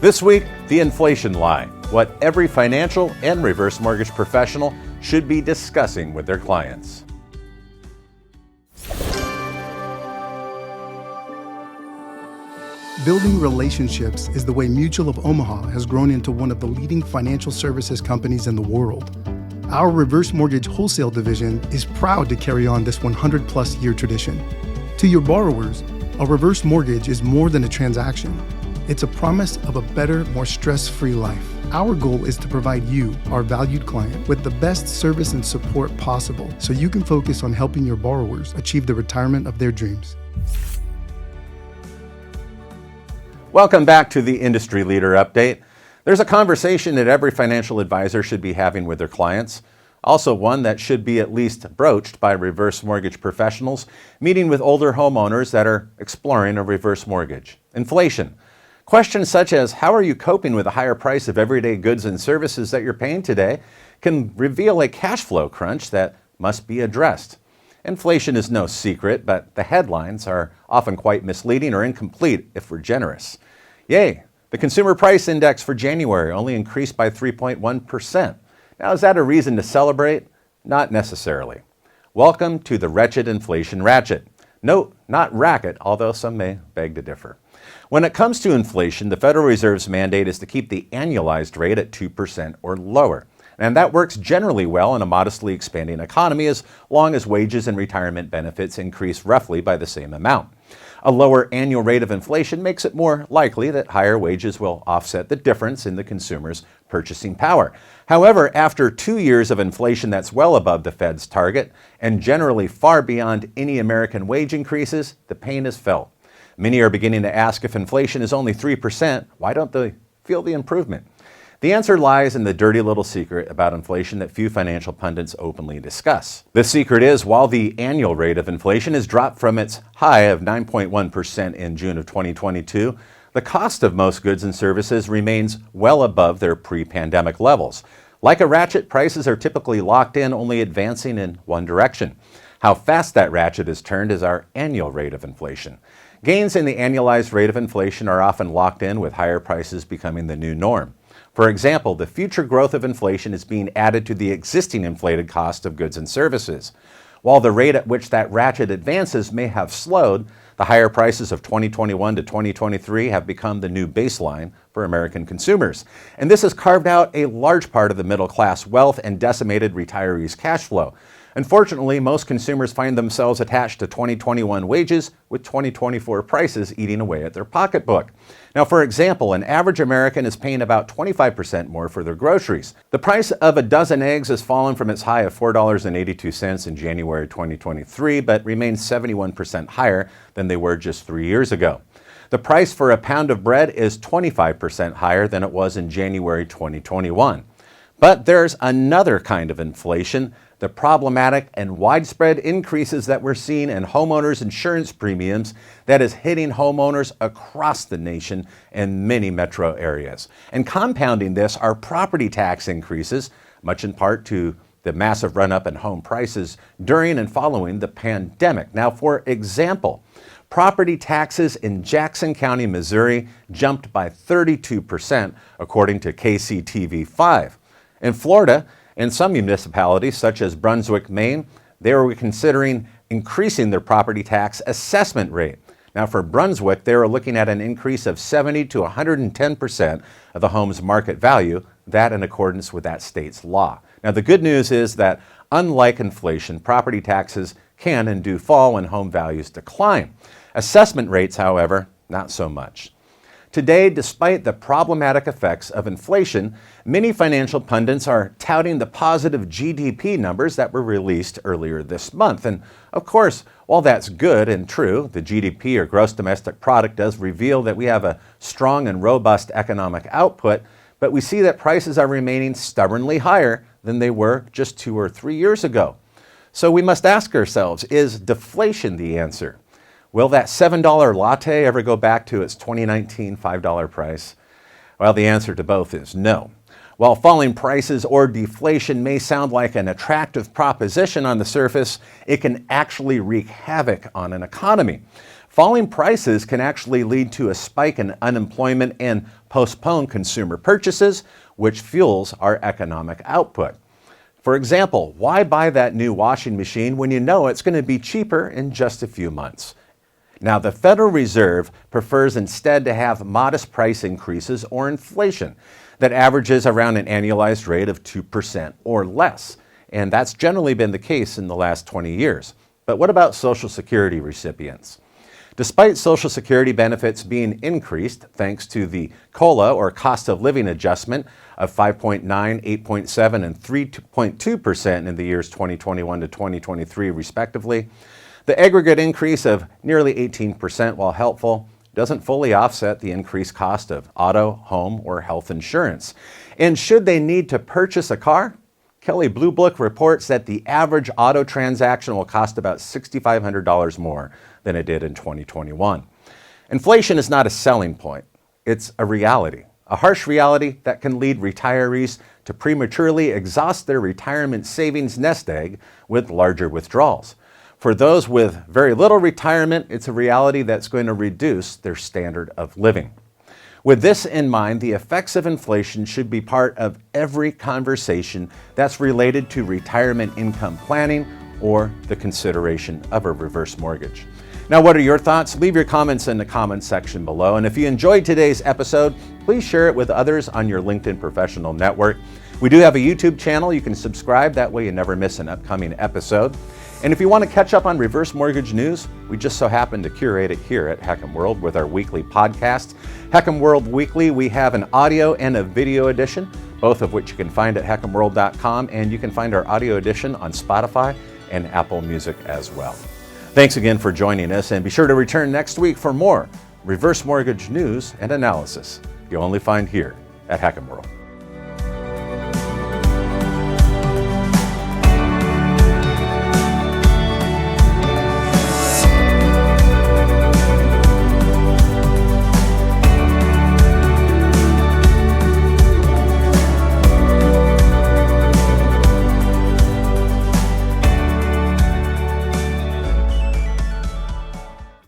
This week, the inflation lie, what every financial and reverse mortgage professional should be discussing with their clients. Building relationships is the way Mutual of Omaha has grown into one of the leading financial services companies in the world. Our reverse mortgage wholesale division is proud to carry on this 100-plus year tradition. To your borrowers, a reverse mortgage is more than a transaction. It's a promise of a better, more stress-free life. Our goal is to provide you, our valued client, with the best service and support possible so you can focus on helping your borrowers achieve the retirement of their dreams. Welcome back to the Industry Leader Update. There's a conversation that every financial advisor should be having with their clients. Also one that should be at least broached by reverse mortgage professionals meeting with older homeowners that are exploring a reverse mortgage. Inflation. Questions such as, how are you coping with the higher price of everyday goods and services that you're paying today, can reveal a cash flow crunch that must be addressed. Inflation is no secret, but the headlines are often quite misleading or incomplete if we're generous. Yay, the Consumer Price Index for January only increased by 3.1%. Now, is that a reason to celebrate? Not necessarily. Welcome to the wretched inflation ratchet. Note, not racket, although some may beg to differ. When it comes to inflation, the Federal Reserve's mandate is to keep the annualized rate at 2% or lower. And that works generally well in a modestly expanding economy as long as wages and retirement benefits increase roughly by the same amount. A lower annual rate of inflation makes it more likely that higher wages will offset the difference in the consumer's purchasing power. However, after 2 years of inflation that's well above the Fed's target and generally far beyond any American wage increases, the pain is felt. Many are beginning to ask, if inflation is only 3%, why don't they feel the improvement? The answer lies in the dirty little secret about inflation that few financial pundits openly discuss. The secret is, while the annual rate of inflation has dropped from its high of 9.1% in June of 2022, the cost of most goods and services remains well above their pre-pandemic levels. Like a ratchet, prices are typically locked in, only advancing in one direction. How fast that ratchet is turned is our annual rate of inflation. Gains in the annualized rate of inflation are often locked in, with higher prices becoming the new norm. For example, the future growth of inflation is being added to the existing inflated cost of goods and services. While the rate at which that ratchet advances may have slowed, the higher prices of 2021 to 2023 have become the new baseline for American consumers. And this has carved out a large part of the middle class wealth and decimated retirees' cash flow. Unfortunately, most consumers find themselves attached to 2021 wages, with 2024 prices eating away at their pocketbook. Now, for example, an average American is paying about 25% more for their groceries. The price of a dozen eggs has fallen from its high of $4.82 in January 2023, but remains 71% higher than they were just 3 years ago. The price for a pound of bread is 25% higher than it was in January 2021. But there's another kind of inflation, the problematic and widespread increases that we're seeing in homeowners' insurance premiums that is hitting homeowners across the nation in many metro areas. And compounding this are property tax increases, much in part to the massive run-up in home prices during and following the pandemic. Now, for example, property taxes in Jackson County, Missouri jumped by 32%, according to KCTV5. In Florida, in some municipalities, such as Brunswick, Maine, they were considering increasing their property tax assessment rate. Now, for Brunswick, they were looking at an increase of 70 to 110% of the home's market value, that in accordance with that state's law. Now, the good news is that, unlike inflation, property taxes can and do fall when home values decline. Assessment rates, however, not so much. Today, despite the problematic effects of inflation, many financial pundits are touting the positive GDP numbers that were released earlier this month. And of course, while that's good and true, the GDP, or gross domestic product, does reveal that we have a strong and robust economic output, but we see that prices are remaining stubbornly higher than they were just 2 or 3 years ago. So we must ask ourselves, is deflation the answer? Will that $7 latte ever go back to its 2019 $5 price? Well, the answer to both is no. While falling prices or deflation may sound like an attractive proposition on the surface, it can actually wreak havoc on an economy. Falling prices can actually lead to a spike in unemployment and postpone consumer purchases, which fuels our economic output. For example, why buy that new washing machine when you know it's going to be cheaper in just a few months? Now, the Federal Reserve prefers instead to have modest price increases or inflation that averages around an annualized rate of 2% or less. And that's generally been the case in the last 20 years. But what about Social Security recipients? Despite Social Security benefits being increased thanks to the COLA, or cost of living adjustment, of 5.9, 8.7, and 3.2% in the years 2021 to 2023 respectively, the aggregate increase of nearly 18%, while helpful, doesn't fully offset the increased cost of auto, home, or health insurance. And should they need to purchase a car, Kelley Blue Book reports that the average auto transaction will cost about $6,500 more than it did in 2021. Inflation is not a selling point, it's a reality, a harsh reality that can lead retirees to prematurely exhaust their retirement savings nest egg with larger withdrawals. For those with very little retirement, it's a reality that's going to reduce their standard of living. With this in mind, the effects of inflation should be part of every conversation that's related to retirement income planning or the consideration of a reverse mortgage. Now, what are your thoughts? Leave your comments in the comments section below. And if you enjoyed today's episode, please share it with others on your LinkedIn professional network. We do have a YouTube channel. You can subscribe. That way you never miss an upcoming episode. And if you want to catch up on reverse mortgage news, we just so happen to curate it here at Heckham World with our weekly podcast. Heckham World Weekly, we have an audio and a video edition, both of which you can find at heckhamworld.com, and you can find our audio edition on Spotify and Apple Music as well. Thanks again for joining us, and be sure to return next week for more reverse mortgage news and analysis you'll only find here at Heckham World.